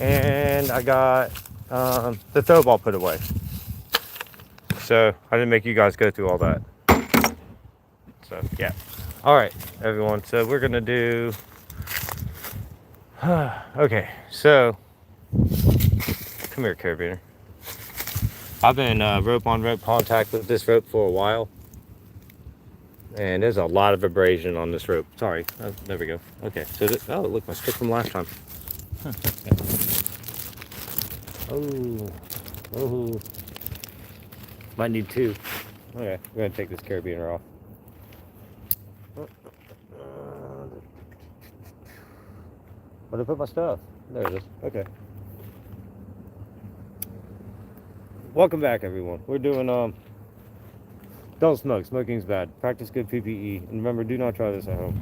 and I got the throw ball put away. So I didn't make you guys go through all that. So yeah. All right, everyone. So we're gonna do. Okay. So come here, carabiner. I've been rope on rope contact with this rope for a while, and there's a lot of abrasion on this rope. Sorry. Oh, there we go. Okay. So oh, look, my stick from last time. Huh. Oh. Oh. Might need two. Okay, we're gonna take this carabiner off. Where'd I put my stuff? There it is. Okay. Welcome back, everyone. We're doing don't smoke. Smoking's bad. Practice good PPE, and remember, do not try this at home.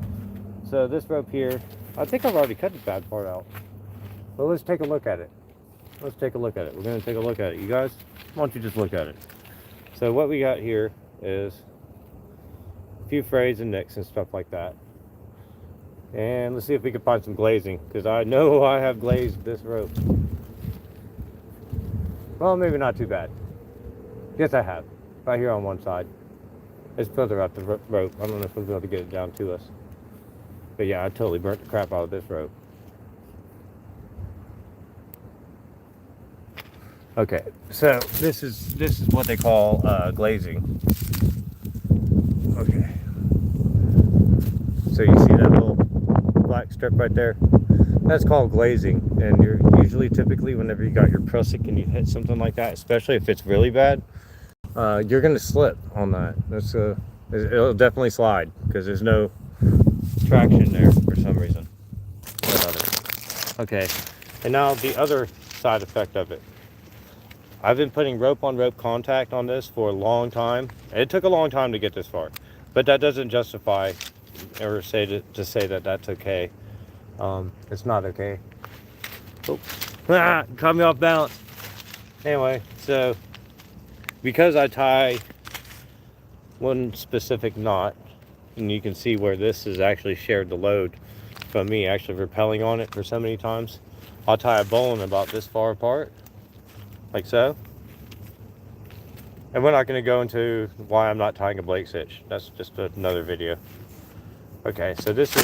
So this rope here, I think I've already cut the bad part out. But let's take a look at it. Let's take a look at it. We're gonna take a look at it. You guys, why don't you just look at it? So what we got here is a few frays and nicks and stuff like that. And let's see if we can find some glazing, because I know I have glazed this rope. Well, maybe not too bad. Yes, I have. Right here on one side. It's further up the rope. I don't know if we'll be able to get it down to us. But yeah, I totally burnt the crap out of this rope. Okay, so this is what they call glazing. Okay. So you see that little black strip right there? That's called glazing, and you're usually, typically, whenever you got your prusik and you hit something like that, especially if it's really bad, you're gonna slip on that. It'll definitely slide because there's no traction there for some reason. Okay, and now the other side effect of it. I've been putting rope on rope contact on this for a long time. It took a long time to get this far, but that doesn't justify or say to say that that's okay. It's not okay. Oh, caught me off balance. Anyway, so because I tie one specific knot, and you can see where this has actually shared the load from me actually rappelling on it for so many times, I'll tie a bowline about this far apart, like so. And we're not going to go into why I'm not tying a Blake hitch. That's just another video. Okay, so this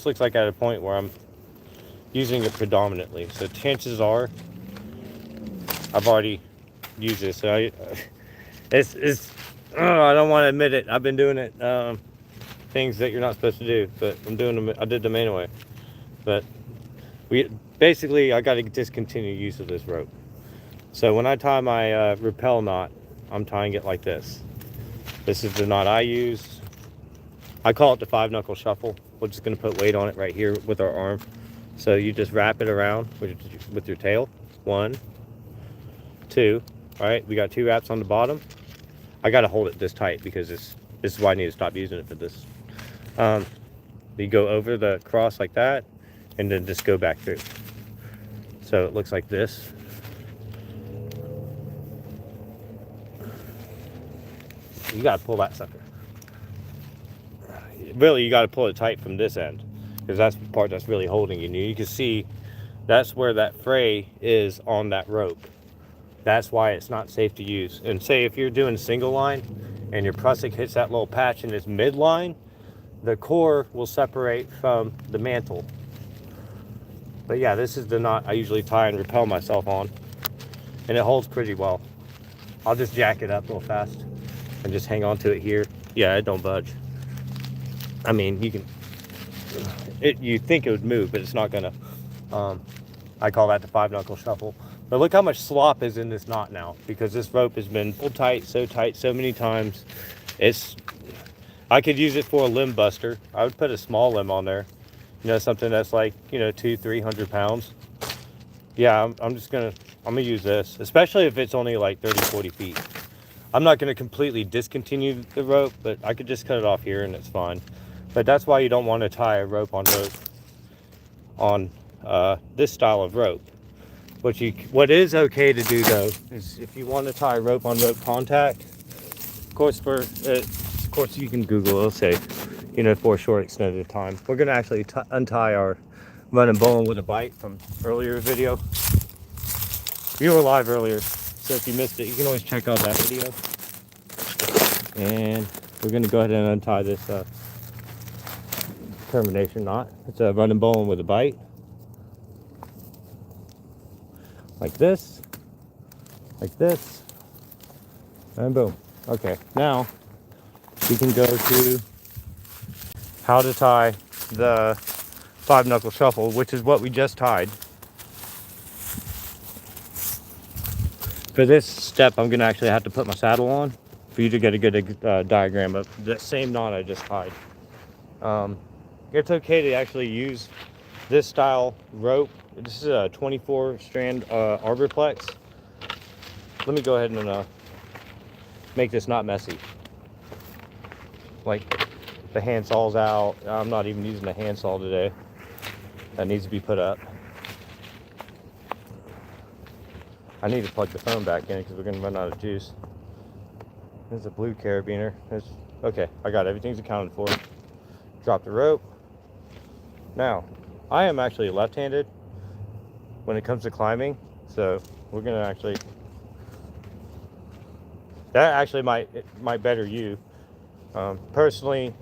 looks like at a point where I'm using it predominantly. So chances are I've already used this. So I don't want to admit it. I've been doing it, things that you're not supposed to do, but I'm doing them. I did them anyway. But I got to discontinue use of this rope. So when I tie my rappel knot, I'm tying it like this. This is the knot I use. I call it the 5-knuckle shuffle. We're just going to put weight on it right here with our arm. So you just wrap it around with your tail. 1, 2. All right, we got 2 wraps on the bottom. I got to hold it this tight because this is why I need to stop using it for this. You go over the cross like that, and then just go back through. So it looks like this. You got to pull that sucker. Really, you got to pull it tight from this end, because that's the part that's really holding you. You can see that's where that fray is on that rope. That's why it's not safe to use. And say if you're doing single line and your prusik hits that little patch in its midline, the core will separate from the mantle. But yeah, this is the knot I usually tie and rappel myself on, and it holds pretty well. I'll just jack it up real fast and just hang on to it here. Yeah, it don't budge. I mean, you think it would move, but it's not gonna. I call that the 5-knuckle shuffle. But look how much slop is in this knot now, because this rope has been pulled tight so many times. I could use it for a limb buster. I would put a small limb on there, something that's like 200-300 pounds. Yeah, I'm gonna use this, especially if it's only like 30-40 feet. I'm not gonna completely discontinue the rope, but I could just cut it off here and it's fine. But that's why you don't want to tie a rope on rope on this style of rope. What is okay to do though is if you want to tie rope on rope contact, of course you can Google, it'll say, for a short extended time. We're gonna actually untie our Running Bowline with a Bight from earlier video. You were live earlier, so if you missed it, you can always check out that video. And we're going to go ahead and untie this termination knot. It's a Running Bowline with a Bight. Like this, and boom. Okay, now we can go to how to tie the 5-knuckle shuffle, which is what we just tied. For this step, I'm going to actually have to put my saddle on for you to get a good diagram of the same knot I just tied. It's okay to actually use this style rope. This is a 24 strand Arborplex. Let me go ahead and make this not messy. Like the handsaw's out. I'm not even using the handsaw today. That needs to be put up. I need to plug the phone back in because we're going to run out of juice. There's a blue carabiner. Okay, I got everything's accounted for. Drop the rope. Now, I am actually left-handed when it comes to climbing, so we're going to actually... That actually might better you. Personally,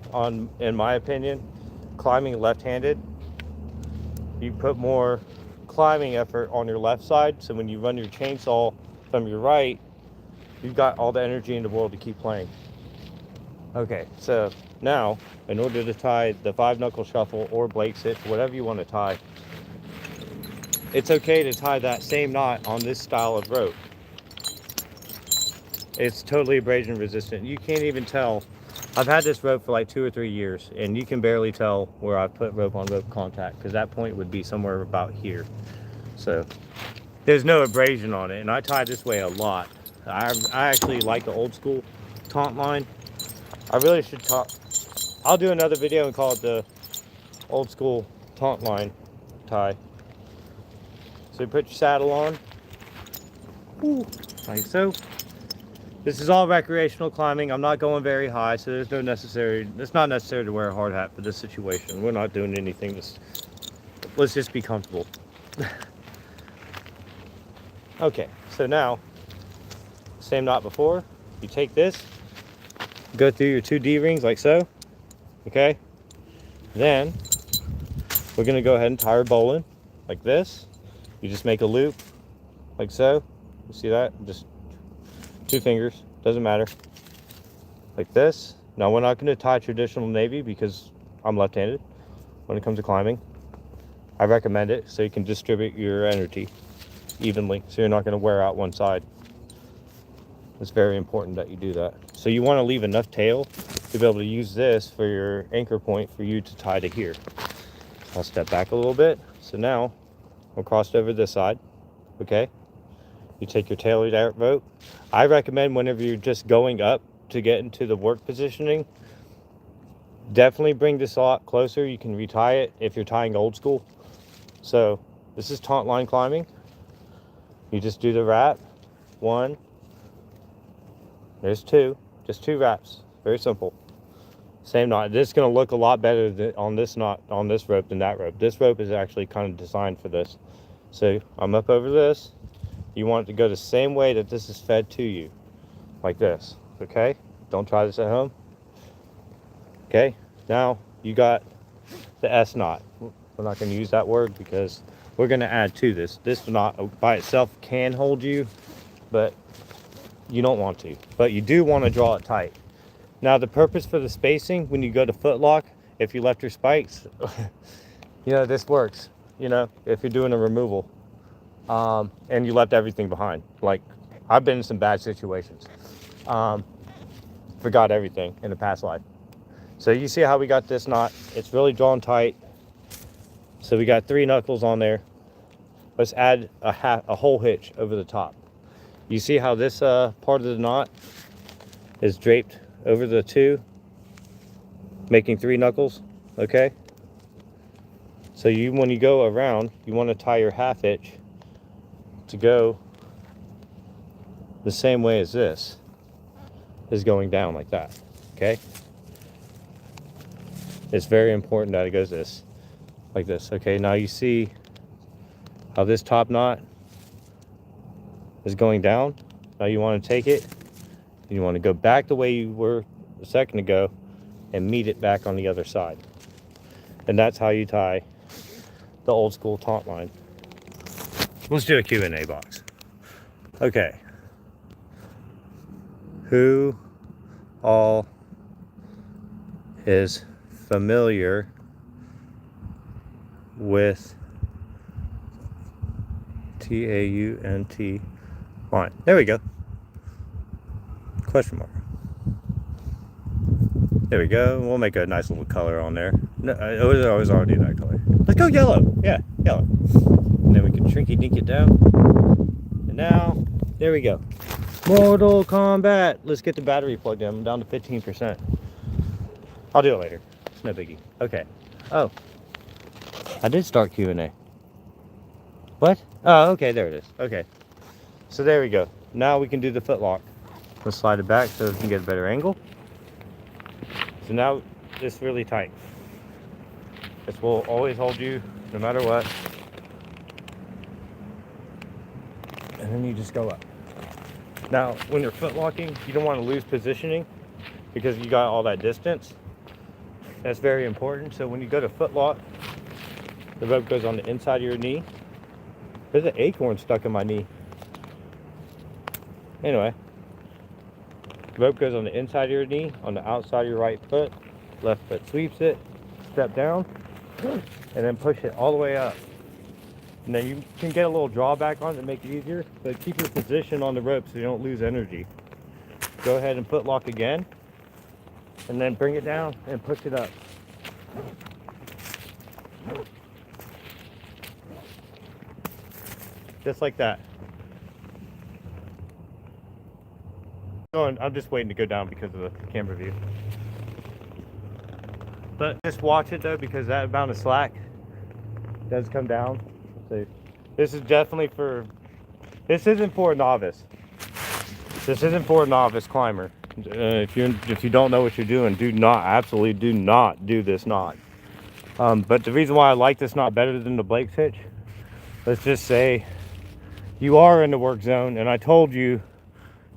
in my opinion, climbing left-handed, you put more climbing effort on your left side, so when you run your chainsaw from your right, you've got all the energy in the world to keep playing. Okay, so now, in order to tie the 5-knuckle shuffle or Blake stitch, whatever you want to tie, it's okay to tie that same knot on this style of rope. It's totally abrasion resistant. You can't even tell. I've had this rope for like 2 or 3 years, and you can barely tell where I put rope on rope contact, because that point would be somewhere about here. So there's no abrasion on it, and I tie this way a lot. I actually like the old school taunt line. I really should I'll do another video and call it the old school taunt line tie. So you put your saddle on, like so. This is all recreational climbing. I'm not going very high, so it's not necessary to wear a hard hat for this situation. We're not doing anything. Let's just be comfortable. Okay, so now, same knot before. You take this, go through your 2 D-rings like so. Okay, then we're gonna go ahead and tie our bowline like this. You just make a loop like so. You see that? Just 2 fingers, doesn't matter. Like this. Now we're not gonna tie traditional navy because I'm left-handed when it comes to climbing. I recommend it so you can distribute your energy evenly, so you're not gonna wear out one side. It's very important that you do that. So you wanna leave enough tail to be able to use this for your anchor point for you to tie to here. I'll step back a little bit. So now we'll cross over this side, okay? You take your tail dart rope. I recommend whenever you're just going up to get into the work positioning, definitely bring this a lot closer. You can retie it if you're tying old school. So this is taunt line climbing. You just do the wrap. 1. There's 2. Just 2 wraps. Very simple. Same knot. This is going to look a lot better on this knot, on this rope than that rope. This rope is actually kind of designed for this. So I'm up over this. You want it to go the same way that this is fed to you. Like this. Okay? Don't try this at home. Okay? Now you got the S knot. We're not going to use that word because we're going to add to this. This knot by itself can hold you, but you don't want to. But you do want to draw it tight. Now the purpose for the spacing, when you go to foot lock, if you left your spikes, you know, this works. You know, if you're doing a removal. And you left everything behind. Like, I've been in some bad situations. Forgot everything in a past life. So you see how we got this knot? It's really drawn tight. So we got 3 knuckles on there. Let's add a whole hitch over the top. You see how this part of the knot is draped over the 2, making 3 knuckles, okay? So when you go around, you want to tie your half hitch to go the same way as this is going down like that, okay? It's very important that it goes this. like this. Okay, now you see how this top knot is going down. Now you want to take it, you want to go back the way you were a second ago and meet it back on the other side. And that's how you tie the old school taut line. Let's do a Q&A box. Okay. Who all is familiar with TAUNT line? There we go. Question mark. There we go. We'll make a nice little color on there. No, it was already that color. Let's go yellow. Yeah, yellow. And then we can trinky dink it down. And now, there we go. Mortal Kombat. Let's get the battery plugged in. I'm down to 15%. I'll do it later. It's no biggie. Okay. Oh. I did start Q&A. What? Oh, okay. There it is. Okay. So there we go. Now we can do the foot lock. Let's slide it back so we can get a better angle. So now it's really tight. This will always hold you no matter what. And then you just go up. Now, when you're foot locking, you don't want to lose positioning because you got all that distance. That's very important. So when you go to foot lock, the rope goes on the inside of your knee. There's an acorn stuck in my knee. Anyway, the rope goes on the inside of your knee, on the outside of your right foot. Left foot sweeps it, step down, and then push it all the way up. And then you can get a little drawback on it to make it easier, but keep your position on the rope so you don't lose energy. Go ahead and foot lock again, and then bring it down and push it up. Just like that. I'm just waiting to go down because of the camera view. But just watch it though, because that amount of slack does come down. So this is definitely this isn't for a novice. This isn't for a novice climber. If you don't know what you're doing, absolutely do not do this knot. But the reason why I like this knot better than the Blake's hitch, let's just say you are in the work zone and I told you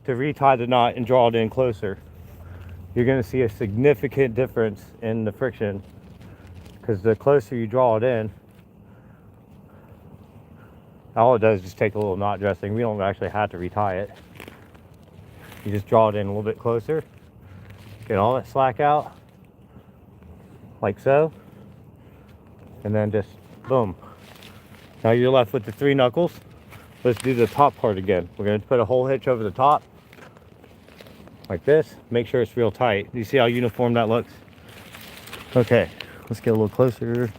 to retie the knot and draw it in closer. You're going to see a significant difference in the friction because the closer you draw it in, all it does is just take a little knot dressing. We don't actually have to retie it. You just draw it in a little bit closer, get all that slack out, like so, and then just boom. Now you're left with the 3 knuckles. Let's do the top part again. We're going to put a hole hitch over the top, like this. Make sure it's real tight. You see how uniform that looks? Okay, let's get a little closer.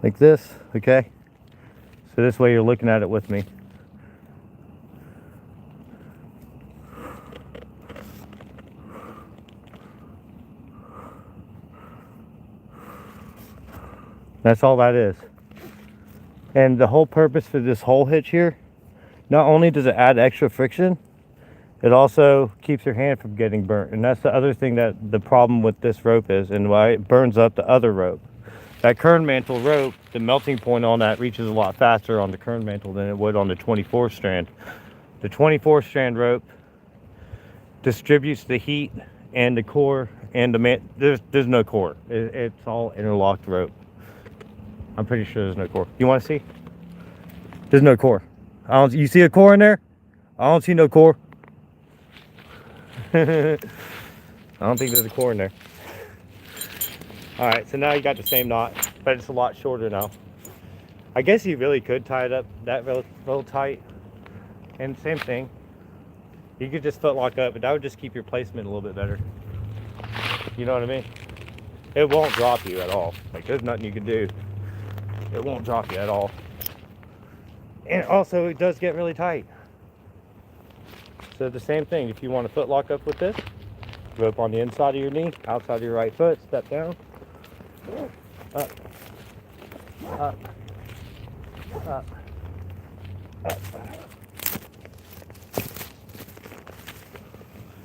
Like this, okay? So this way you're looking at it with me. That's all that is. And the whole purpose for this hole hitch here, not only does it add extra friction, it also keeps your hand from getting burnt. And that's the other thing that the problem with this rope is, and why it burns up the other rope. That Kernmantle rope, the melting point on that reaches a lot faster on the Kernmantle than it would on the 24 strand. The 24 strand rope distributes the heat and the core and the there's no core. It's all interlocked rope. I'm pretty sure there's no core. You want to see? There's no core. You see a core in there? I don't see no core. I don't think there's a core in there. All right, so now you got the same knot, but it's a lot shorter now. I guess you really could tie it up that real tight. And same thing. You could just foot lock up, but that would just keep your placement a little bit better. You know what I mean? It won't drop you at all. Like, there's nothing you can do. It won't drop you at all. And also, it does get really tight. So the same thing, if you want to foot lock up with this, rope on the inside of your knee, outside of your right foot, step down, up, up, up, up.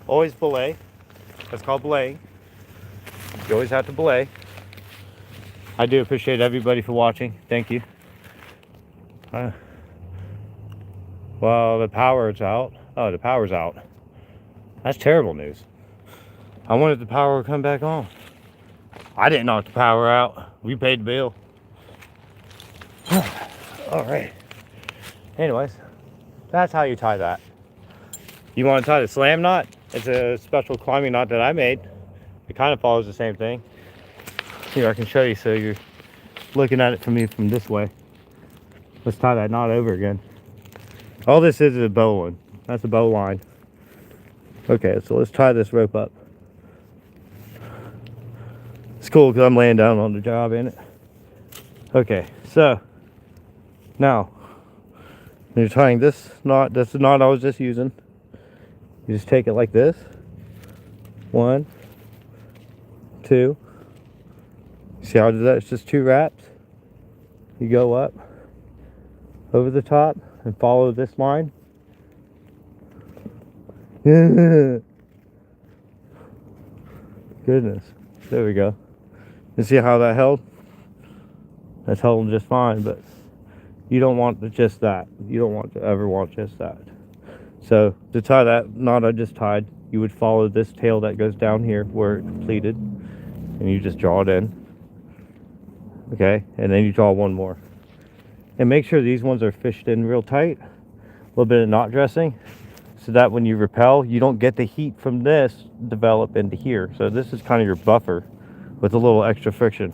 Always belay. That's called belaying. You always have to belay. I do appreciate everybody for watching. Thank you. Well, the power's out. Oh, the power's out. That's terrible news. I wanted the power to come back on. I didn't knock the power out. We paid the bill. All right. Anyways, that's how you tie that. You want to tie the slam knot? It's a special climbing knot that I made. It kind of follows the same thing. Here, I can show you so you're looking at it from me from this way. Let's tie that knot over again. All this is a bowline. That's a bowline. Okay, so let's tie this rope up. It's cool because I'm laying down on the job, ain't it? Okay, so now you're tying this knot. That's the knot I was just using. You just take it like this. 1, 2. See how I do that? It's just 2 wraps. You go up over the top and follow this line. Goodness. There we go. You see how that held? That's holding just fine, but you don't want just that. You don't want to ever want just that. So to tie that knot I just tied, you would follow this tail that goes down here where it completed, and you just draw it in. Okay, and then you draw one more. And make sure these ones are fished in real tight. A little bit of knot dressing, so that when you rappel, you don't get the heat from this develop into here. So this is kind of your buffer with a little extra friction.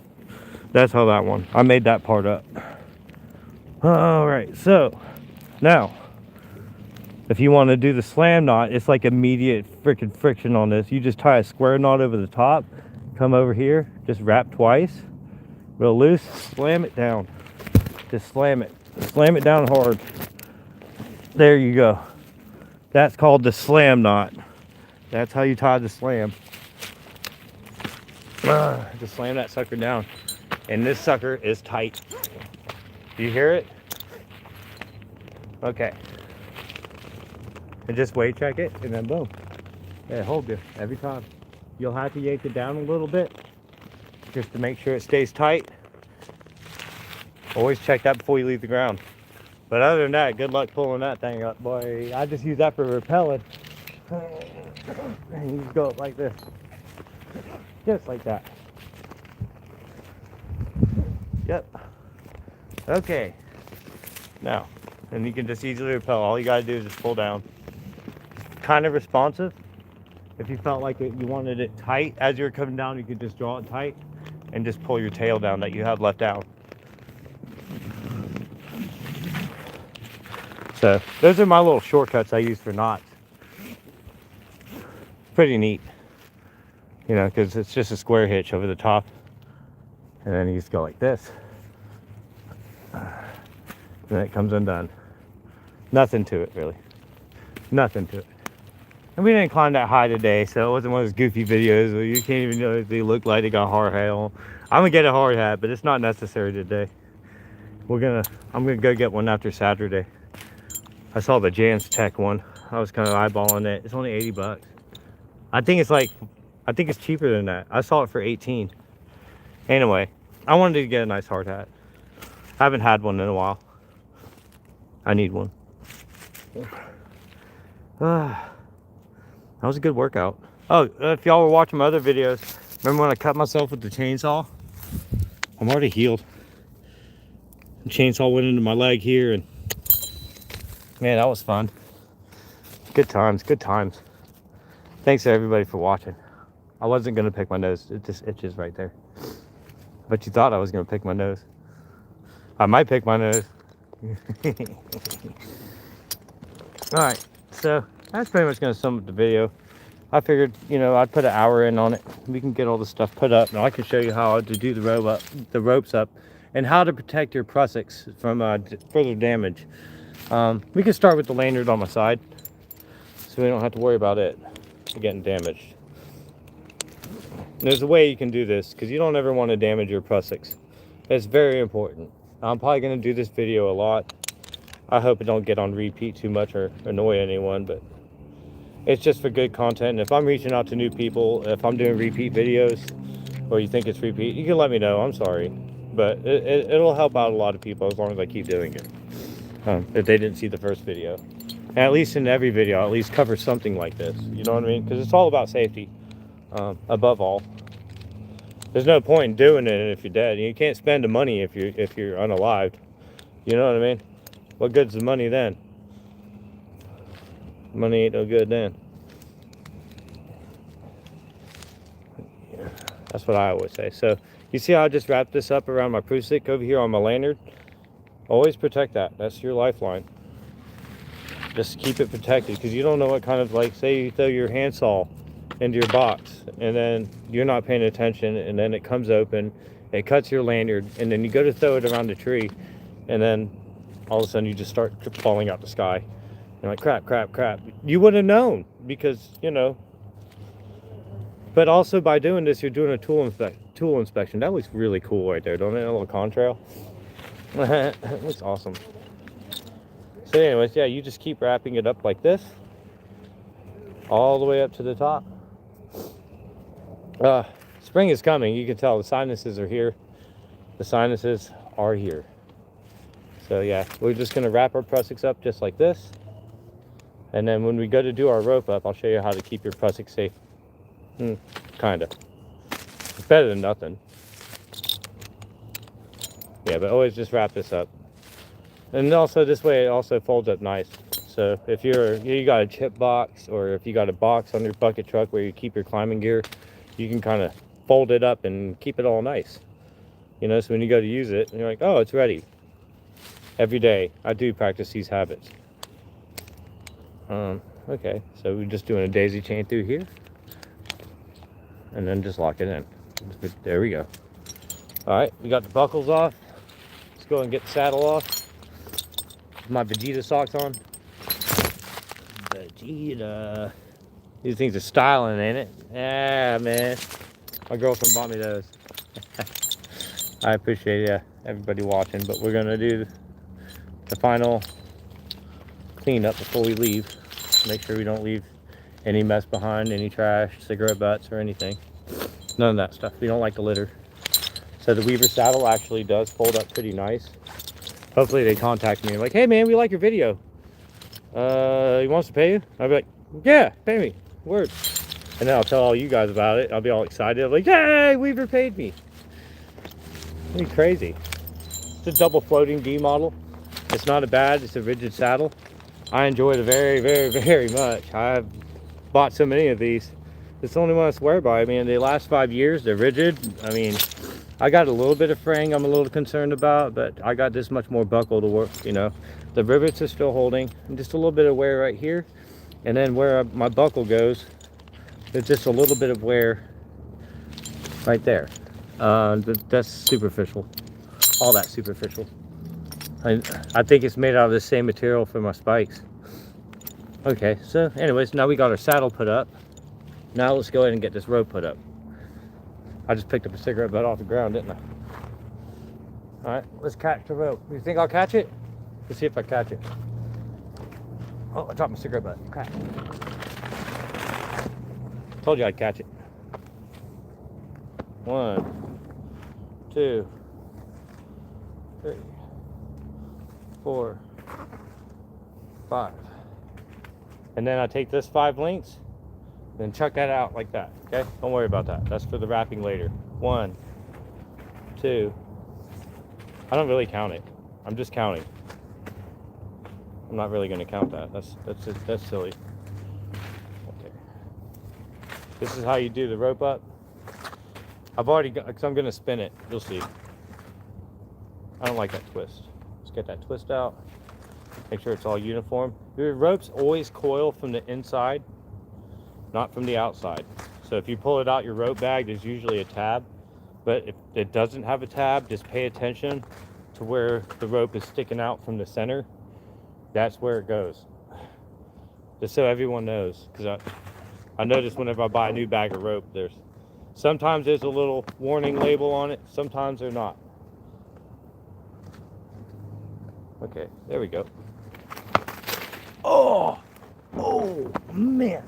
That's how that one. I made that part up. All right, so now, if you want to do the slam knot, it's like immediate freaking friction on this. You just tie a square knot over the top, come over here, just wrap twice, real loose, slam it down. Just slam it down hard. There you go. That's called the slam knot. That's how you tie the slam. Just slam that sucker down. And this sucker is tight. Do you hear it? Okay. And just weight check it, and then boom. Yeah, hold you every time. You'll have to yank it down a little bit just to make sure it stays tight. Always check that before you leave the ground. But other than that, good luck pulling that thing up, boy. I just use that for rappelling. And you just go up like this. Just like that. Yep. Okay. Now, and you can just easily rappel. All you gotta do is just pull down. Kind of responsive. If you felt like you wanted it tight as you're coming down, you could just draw it tight and just pull your tail down that you have left out. So those are my little shortcuts I use for knots. Pretty neat, you know, because it's just a square hitch over the top, and then you just go like this, and then it comes undone. Nothing to it, really. Nothing to it. And we didn't climb that high today, so it wasn't one of those goofy videos where you can't even know if they look like they got hard hat on. I'm gonna get a hard hat, but it's not necessary today. I'm gonna go get one after Saturday. I saw the Jans Tech one. I was kind of eyeballing it. It's only 80 bucks. I think it's cheaper than that. I saw it for 18. Anyway, I wanted to get a nice hard hat. I haven't had one in a while. I need one. That was a good workout. Oh, if y'all were watching my other videos, remember when I cut myself with the chainsaw? I'm already healed. The chainsaw went into my leg here, and man, that was fun. Good times, good times. Thanks to everybody for watching. I wasn't gonna pick my nose. It just itches right there. But you thought I was gonna pick my nose. I might pick my nose. Alright, so that's pretty much gonna sum up the video. I figured, you know, I'd put an hour in on it. We can get all the stuff put up. Now I can show you how to do the ropes up, and how to protect your prussics from further damage. We can start with the lanyard on my side, so we don't have to worry about it getting damaged. There's a way you can do this, because you don't ever want to damage your prussics. It's very important. I'm probably going to do this video a lot. I hope it don't get on repeat too much or annoy anyone, but it's just for good content. And if I'm reaching out to new people, if I'm doing repeat videos, or you think it's repeat, you can let me know. I'm sorry. but it'll help out a lot of people as long as I keep doing it. If they didn't see the first video, and at least in every video, I'll at least cover something like this. You know what I mean? Because it's all about safety, above all. There's no point in doing it if you're dead. You can't spend the money if you're unalived. You know what I mean? What good's the money then? Money ain't no good then. Yeah, that's what I always say. So you see how I just wrapped this up around my proof stick over here on my lanyard? Always protect that. That's your lifeline. Just keep it protected, because you don't know what kind of, like, say you throw your handsaw into your box and then you're not paying attention and then it comes open, it cuts your lanyard, and then you go to throw it around the tree and then all of a sudden you just start falling out the sky. You're like, crap, crap, crap. You would have known, because, you know. But also by doing this, you're doing a tool inspection. That looks really cool right there, don't it? A little contrail. It looks awesome. So anyways, yeah, you just keep wrapping it up like this, all the way up to the top. Spring is coming. You can tell the sinuses are here. The sinuses are here. So yeah, we're just going to wrap our prussiks up just like this. And then when we go to do our rope up, I'll show you how to keep your prussik safe. Kinda. It's better than nothing. Yeah, but always just wrap this up. And also this way it also folds up nice. So if you got a chip box, or if you got a box on your bucket truck where you keep your climbing gear, you can kind of fold it up and keep it all nice. You know, so when you go to use it, you're like, oh, it's ready. Every day I do practice these habits. Okay, so we're just doing a daisy chain through here, and then just lock it in. There we go. All right, we got the buckles off. Let's go and get the saddle off. My Vegeta socks on. Vegeta. These things are styling, ain't it? Yeah, man. My girlfriend bought me those. I appreciate everybody watching, but we're gonna do the final cleanup before we leave. Make sure we don't leave any mess behind, any trash, cigarette butts, or anything. None of that stuff. We don't like the litter. So the Weaver saddle actually does fold up pretty nice. Hopefully they contact me like, hey man, we like your video. He wants to pay you? I'll be like, yeah, pay me. Word. And then I'll tell all you guys about it. I'll be all excited. I'm like, yay, Weaver paid me. It'd be crazy. It's a double floating D model. It's not a bad, it's a rigid saddle. I enjoy it very, very, very much. I've bought so many of these. It's the only one I swear by. I mean, they last 5 years. They're rigid. I mean, I got a little bit of fraying I'm a little concerned about, but I got this much more buckle to work, you know. The rivets are still holding. And just a little bit of wear right here. And then where my buckle goes, there's just a little bit of wear right there. That's superficial. All that superficial. I think it's made out of the same material for my spikes. Okay, so anyways, now we got our saddle put up. Now let's go ahead and get this rope put up. I just picked up a cigarette butt off the ground, didn't I? All right, let's catch the rope. You think I'll catch it? Let's see if I catch it. Oh, I dropped my cigarette butt. Crap. Told you I'd catch it. 1, 2, 3, 4, 5. And then I take this 5 lengths, then chuck that out like that. Okay, don't worry about that. That's for the wrapping later. 1, 2. I don't really count it. I'm just counting. I'm not really going to count that. That's silly. Okay. This is how you do the rope up. I've already got, because I'm going to spin it. You'll see. I don't like that twist. Let's get that twist out. Make sure it's all uniform. Your ropes always coil from the inside, not from the outside. So if you pull it out your rope bag, there's usually a tab. But if it doesn't have a tab, just pay attention to where the rope is sticking out from the center. That's where it goes. Just so everyone knows. Because I notice whenever I buy a new bag of rope, sometimes there's a little warning label on it. Sometimes they're not. Okay, there we go. Oh man.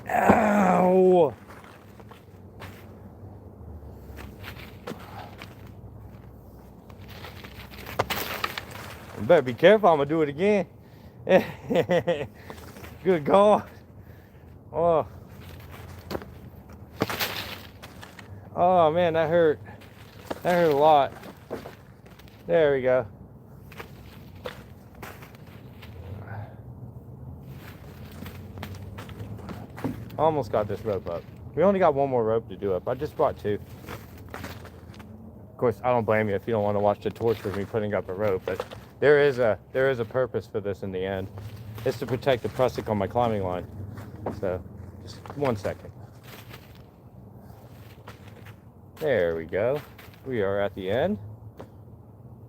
Ow. You better be careful, I'm gonna do it again. Good God. Oh. Oh man, that hurt. That hurt a lot. There we go. Almost got this rope up. We only got one more rope to do up. I just brought two. Of course, I don't blame you if you don't want to watch the torture of me putting up a rope, but there is a purpose for this in the end. It's to protect the prusik on my climbing line. So, just 1 second. There we go. We are at the end.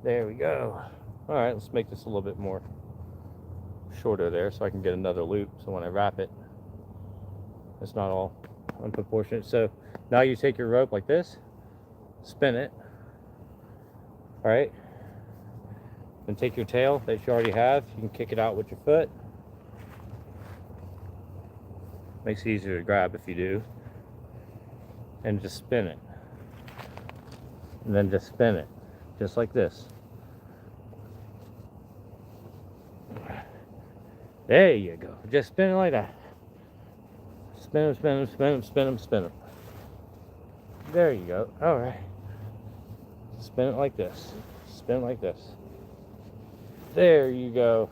There we go. All right, let's make this a little bit more shorter there so I can get another loop. So when I wrap it, it's not all unproportionate. So now you take your rope like this, spin it. All right. Then take your tail that you already have. You can kick it out with your foot. Makes it easier to grab if you do. And just spin it. And then just spin it. Just like this. There you go. Just spin it like that. Spin them, spin them, spin them, spin them, spin them. There you go. All right. Spin it like this. Spin it like this. There you go.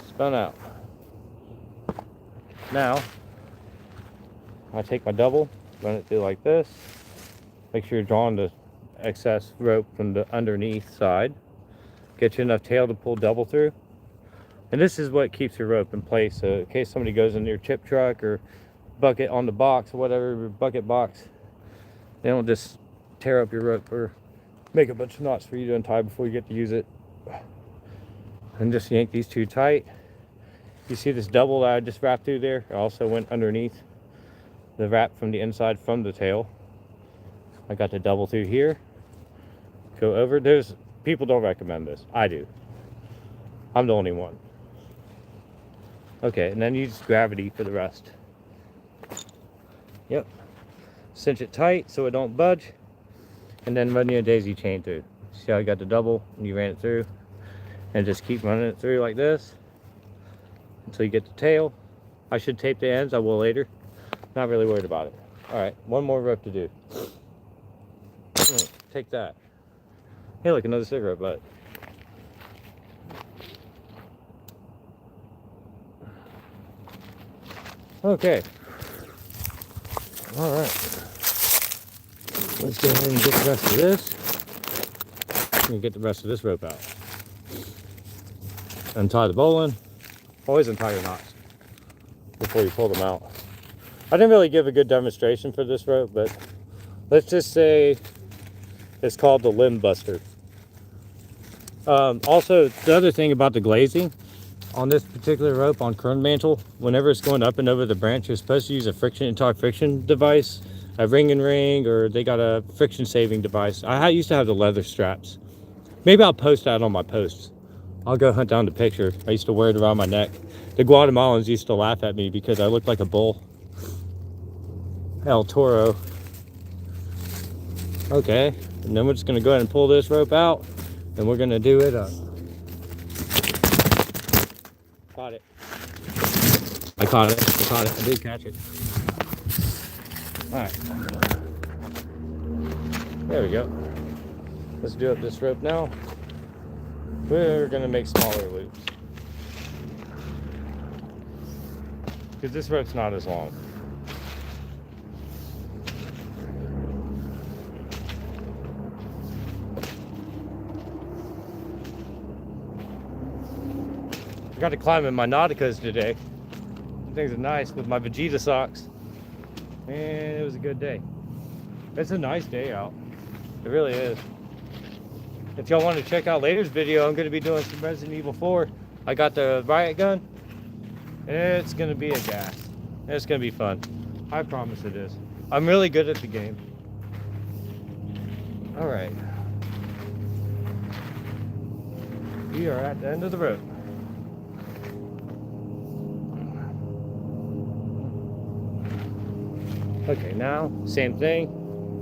Spun out. Now, I take my double, run it through like this. Make sure you're drawing the excess rope from the underneath side. Get you enough tail to pull double through. And this is what keeps your rope in place. So in case somebody goes in your chip truck or bucket on the box or whatever, bucket box, they don't just tear up your rope or make a bunch of knots for you to untie before you get to use it. And just yank these two tight. You see this double that I just wrapped through there? I also went underneath the wrap from the inside from the tail. I got the double through here. Go over. There's people don't recommend this. I do. I'm the only one. Okay, and then use gravity for the rest. Yep. Cinch it tight so it don't budge. And then run your daisy chain through. See how I got the double and you ran it through? And just keep running it through like this until you get the tail. I should tape the ends. I will later. Not really worried about it. All right, one more rope to do. Take that. Hey, look, another cigarette butt. Okay. All right. Let's go ahead and get the rest of this. And get the rest of this rope out. Untie the bowline. Always untie your knots before you pull them out. I didn't really give a good demonstration for this rope, but let's just say it's called the limb buster. Also, the other thing about the glazing on this particular rope on Kernmantle, whenever it's going up and over the branch, you're supposed to use a anti-friction device, a ring and ring, or they got a friction saving device. I used to have the leather straps. Maybe I'll post that on my posts. I'll go hunt down the picture. I used to wear it around my neck. The Guatemalans used to laugh at me because I looked like a bull. El Toro. Okay, and then we're just gonna go ahead and pull this rope out, and we're gonna do it up. Caught it. I caught it. I caught it. I did catch it. All right. There we go. Let's do up this rope now. We're gonna make smaller loops because this rope's not as long. I got to climb in my Nauticas today. Things are nice with my Vegeta socks. And it was a good day. It's a nice day out. It really is. If y'all want to check out later's video, I'm going to be doing some Resident Evil 4. I got the riot gun. It's going to be a gas. It's going to be fun. I promise it is. I'm really good at the game. Alright. We are at the end of the road. Okay, now, same thing.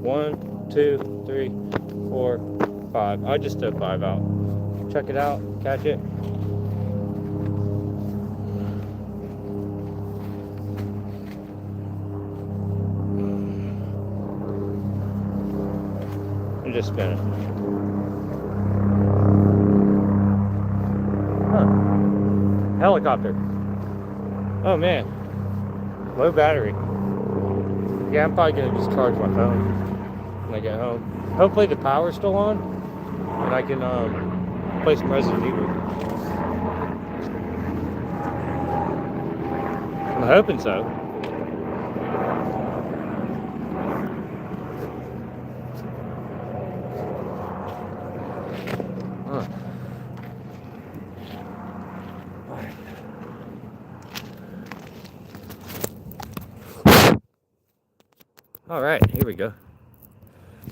1, 2, 3, 4, 5. I just took 5 out. Check it out, catch it. And just spin it. Huh. Helicopter. Oh man. Low battery. Yeah, I'm probably gonna just charge my phone when I get home. Hopefully the power's still on and I can play some Resident Evil. I'm hoping so. Huh. All right, here we go.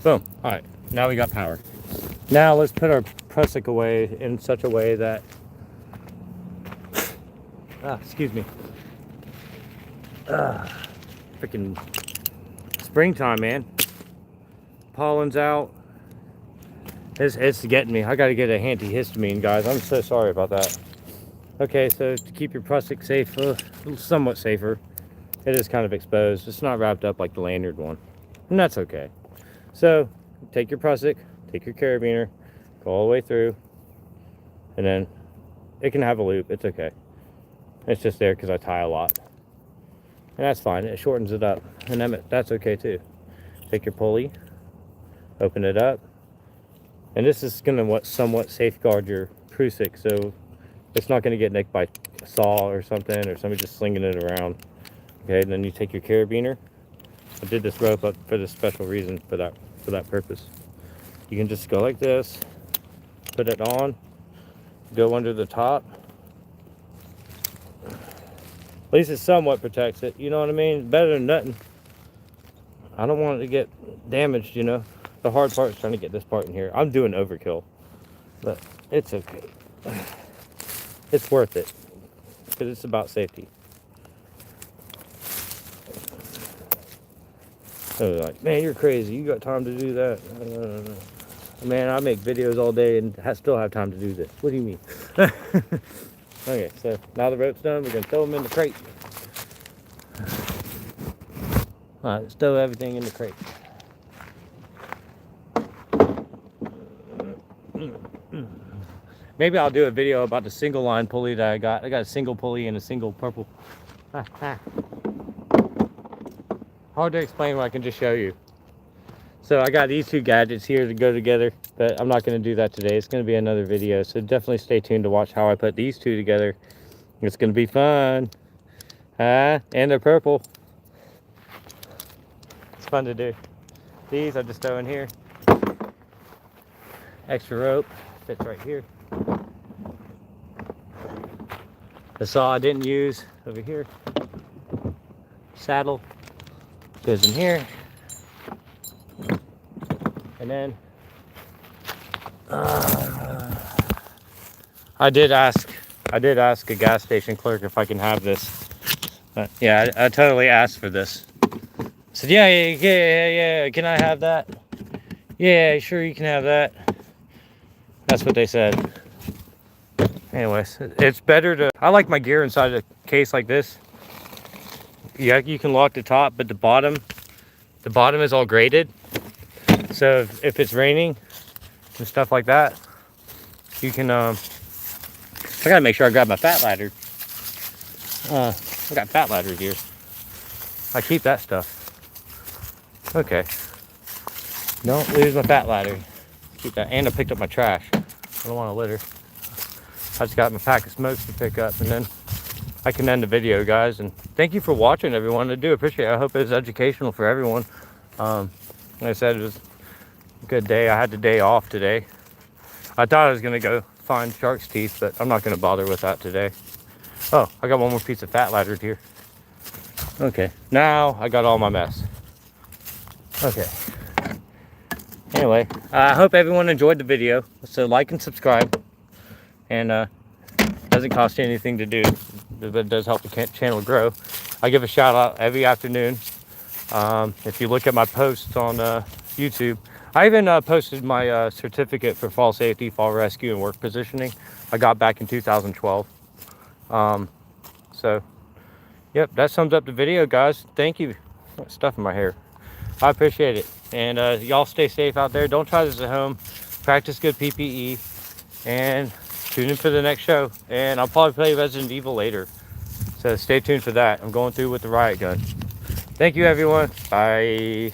Boom. All right, now we got power. Now let's put our prusik away in such a way that, excuse me. Freaking springtime, man. Pollen's out. It's getting me. I got to get a antihistamine, guys. I'm so sorry about that. Okay, so to keep your prusik safe, somewhat safer, it is kind of exposed. It's not wrapped up like the lanyard one, and that's okay. So take your prusik, take your carabiner, go all the way through, and then it can have a loop. It's okay. It's just there because I tie a lot, and that's fine. It shortens it up, and that's okay too. Take your pulley, open it up, and this is going to somewhat safeguard your prusik, so it's not going to get nicked by a saw or something, or somebody just slinging it around. Okay, and then you take your carabiner. I did this rope up for this special reason, for that purpose. You can just go like this, put it on, go under the top. At least it somewhat protects it, you know what I mean? Better than nothing. I don't want it to get damaged, you know? The hard part is trying to get this part in here. I'm doing overkill, but it's okay. It's worth it, because it's about safety. So like, man, you're crazy. You got time to do that? Man, I make videos all day and still have time to do this. What do you mean? Okay, so now the rope's done. We're going to throw them in the crate. All right, let's throw everything in the crate. Maybe I'll do a video about the single line pulley that I got. I got a single pulley and a single purple. Hard to explain what I can just show you. So I got these two gadgets here to go together, but I'm not going to do that today. It's going to be another video, so definitely stay tuned to watch how I put these two together. It's going to be fun. And they're purple. It's fun to do. These I just throw in here. Extra rope fits right here. The saw I didn't use over here. Saddle goes in here. And then I did ask a gas station clerk if I can have this. Yeah, I totally asked for this. I said, yeah, can I have that? Yeah, sure, you can have that. That's what they said. Anyways, it's better to, I like my gear inside a case like this. Yeah, you can lock the top, but the bottom is all graded. So if it's raining and stuff like that, you can, I gotta make sure I grab my fat ladder. I got fat ladder here. I keep that stuff. Okay. Don't lose my fat ladder. Keep that, and I picked up my trash. I don't want to litter. I just got my pack of smokes to pick up, and then I can end the video, guys. And thank you for watching, everyone. I do appreciate it. I hope it was educational for everyone. Like I said, it was a good day. I had the day off today. I thought I was going to go find shark's teeth, but I'm not going to bother with that today. Oh, I got one more piece of fat ladder here. Okay, now I got all my mess. Okay. Anyway, I hope everyone enjoyed the video. So like and subscribe. And doesn't cost you anything to do, but it does help the channel grow. I give a shout out every afternoon. If you look at my posts on YouTube, I even posted my certificate for fall safety, fall rescue, and work positioning. I got back in 2012. So, yep, that sums up the video, guys. Thank you. Stuff in my hair. I appreciate it. And y'all stay safe out there. Don't try this at home. Practice good PPE. And tune in for the next show. And I'll probably play Resident Evil later. So stay tuned for that. I'm going through with the riot gun. Thank you, everyone. Bye.